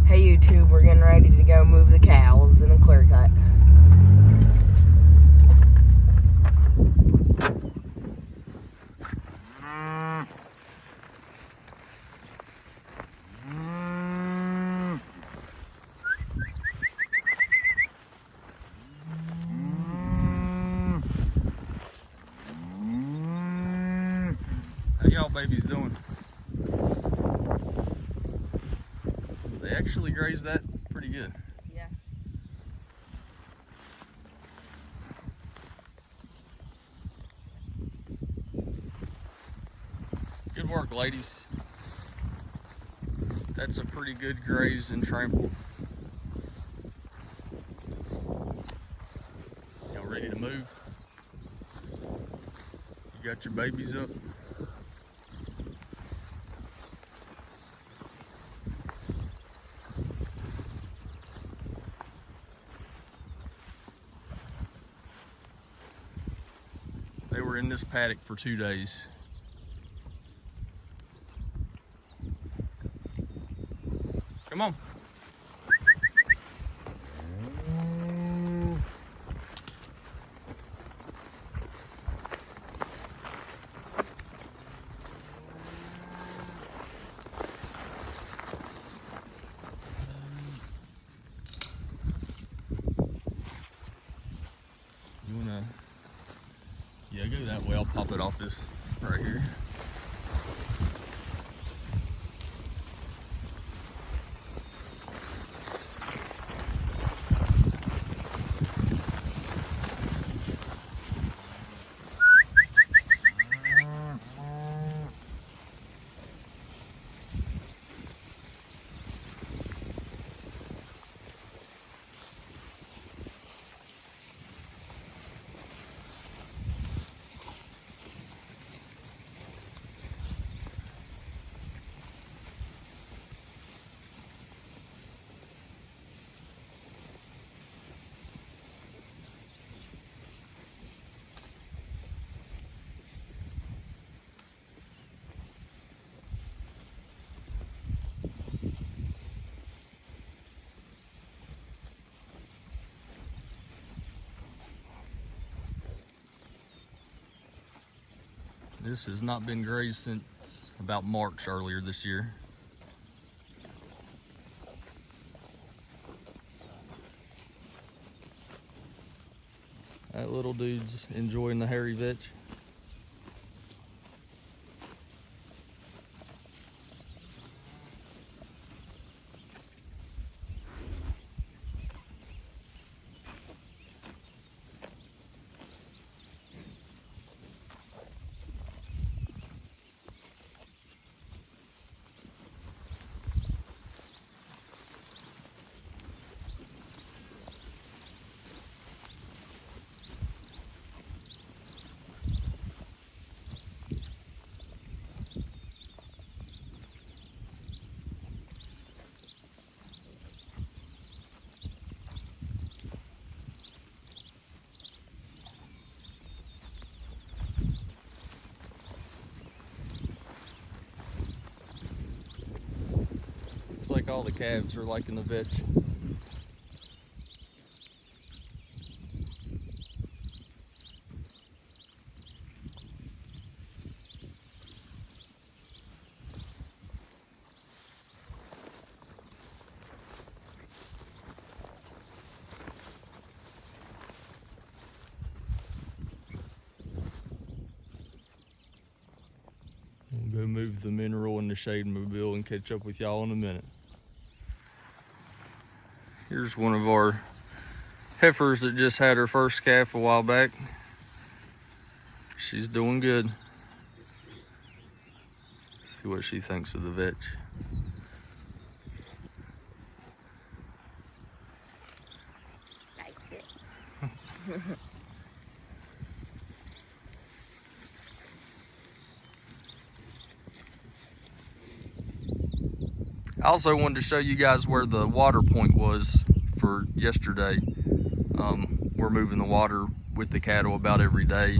Hey YouTube, we're getting ready to go move the cows in a clear cut. How y'all babies doing? They actually grazed that pretty good. Yeah. Good work, ladies. That's a pretty good graze and trample. Y'all ready to move? You got your babies up? They were in this paddock for 2 days. Come on. You wanna, yeah, go that way. I'll pop it off this right here. This has not been grazed since about March earlier this year. That little dude's enjoying the hairy vetch. Looks like all the calves are liking the vetch. We'll go move the mineral in the shade mobile and catch up with y'all in a minute. Here's one of our heifers that just had her first calf a while back. She's doing good. See what she thinks of the vetch. Like it. I also wanted to show you guys where the water point was for yesterday. We're moving the water with the cattle about every day.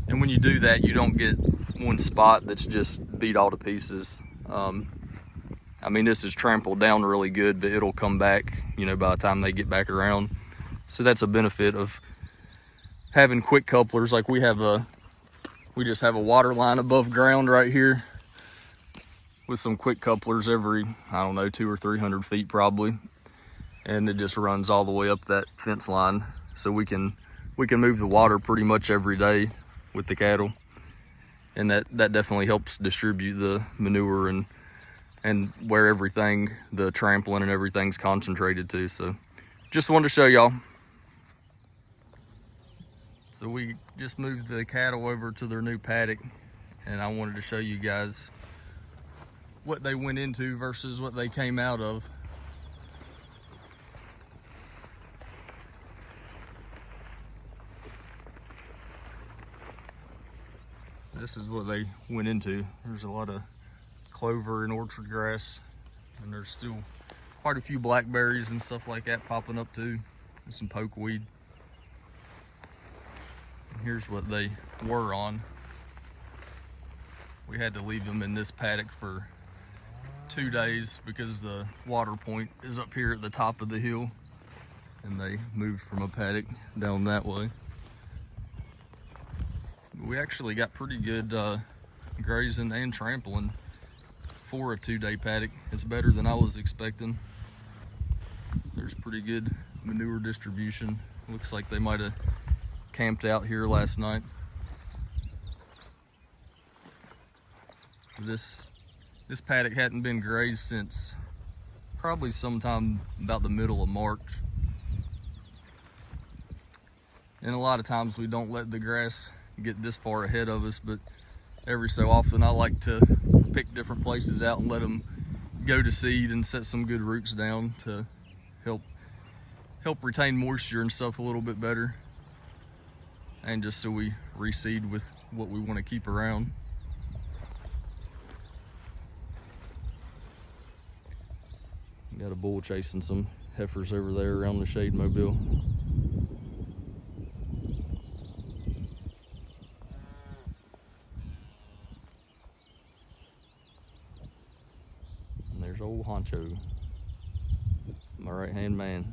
And when you do that, you don't get one spot that's just beat all to pieces. I mean, this is trampled down really good, but it'll come back, you know, by the time they get back around. So that's a benefit of having quick couplers. Like we just have a water line above ground right here with some quick couplers every, I don't know, 200 or 300 feet probably. And it just runs all the way up that fence line. So we can move the water pretty much every day with the cattle. And that definitely helps distribute the manure and where everything, the trampling and everything's concentrated to. So just wanted to show y'all. So we just moved the cattle over to their new paddock, and I wanted to show you guys what they went into versus what they came out of. This is what they went into. There's a lot of clover and orchard grass, and there's still quite a few blackberries and stuff like that popping up too, and some pokeweed. And here's what they were on. We had to leave them in this paddock for 2 days because the water point is up here at the top of the hill, and they moved from a paddock down that way. We actually got pretty good grazing and trampling for a 2-day paddock. It's better than I was expecting. There's pretty good manure distribution. Looks like they might have camped out here last night. This paddock hadn't been grazed since probably sometime about the middle of March. And a lot of times we don't let the grass get this far ahead of us, but every so often I like to pick different places out and let them go to seed and set some good roots down to help retain moisture and stuff a little bit better, and just so we reseed with what we want to keep around. Got a bull chasing some heifers over there around the shade mobile. There's old Honcho, my right-hand man.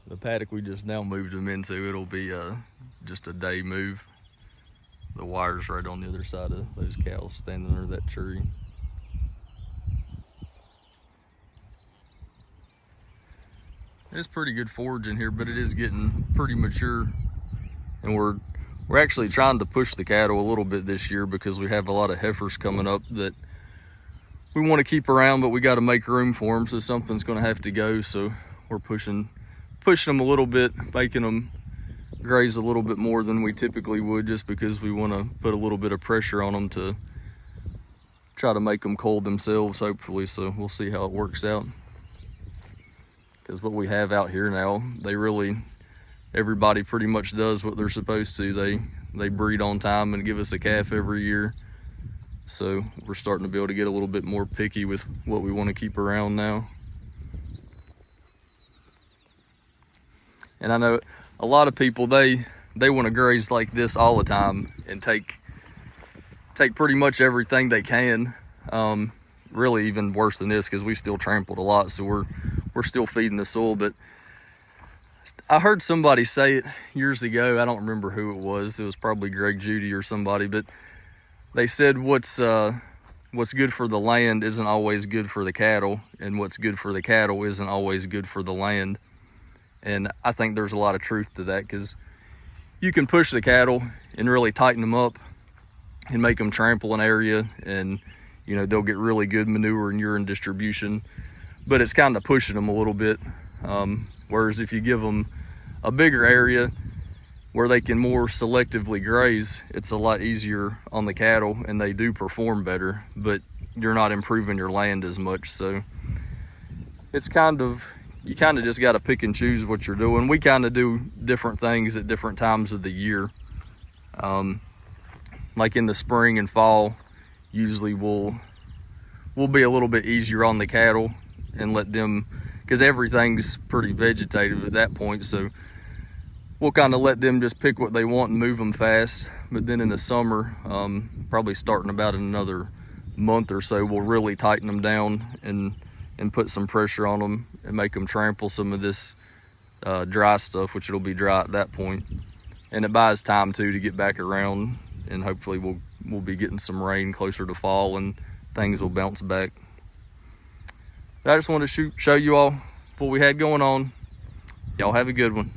The paddock we just now moved him into, it'll be just a day move. The wire's right on the other side of those cows standing under that tree. It's pretty good forage in here, but it is getting pretty mature, and we're actually trying to push the cattle a little bit this year because we have a lot of heifers coming up that we want to keep around, but we got to make room for them, so something's going to have to go. So we're pushing them a little bit, making them graze a little bit more than we typically would, just because we want to put a little bit of pressure on them to try to make them cold themselves, hopefully. So we'll see how it works out, because what we have out here now, everybody pretty much does what they're supposed to. They breed on time and give us a calf every year. So we're starting to be able to get a little bit more picky with what we want to keep around now. And I know a lot of people, they want to graze like this all the time and take pretty much everything they can. Really even worse than this, because we still trampled a lot, so we're still feeding the soil. But I heard somebody say it years ago. I don't remember who it was. It was probably Greg Judy or somebody, but they said what's good for the land isn't always good for the cattle, and what's good for the cattle isn't always good for the land. And I think there's a lot of truth to that, because you can push the cattle and really tighten them up and make them trample an area, and you know, they'll get really good manure and urine distribution, but it's kind of pushing them a little bit. Whereas if you give them a bigger area where they can more selectively graze, it's a lot easier on the cattle and they do perform better, but you're not improving your land as much. So it's you kind of just got to pick and choose what you're doing. We kind of do different things at different times of the year. Like in the spring and fall, usually we'll be a little bit easier on the cattle and let them, because everything's pretty vegetative at that point, so we'll kind of let them just pick what they want and move them fast. but then in the summer, probably starting about in another month or so, we'll really tighten them down and put some pressure on them and make them trample some of this dry stuff, which it'll be dry at that point. And it buys time too to get back around, and hopefully we'll be getting some rain closer to fall and things will bounce back. But I just wanted to show you all what we had going on. Y'all have a good one.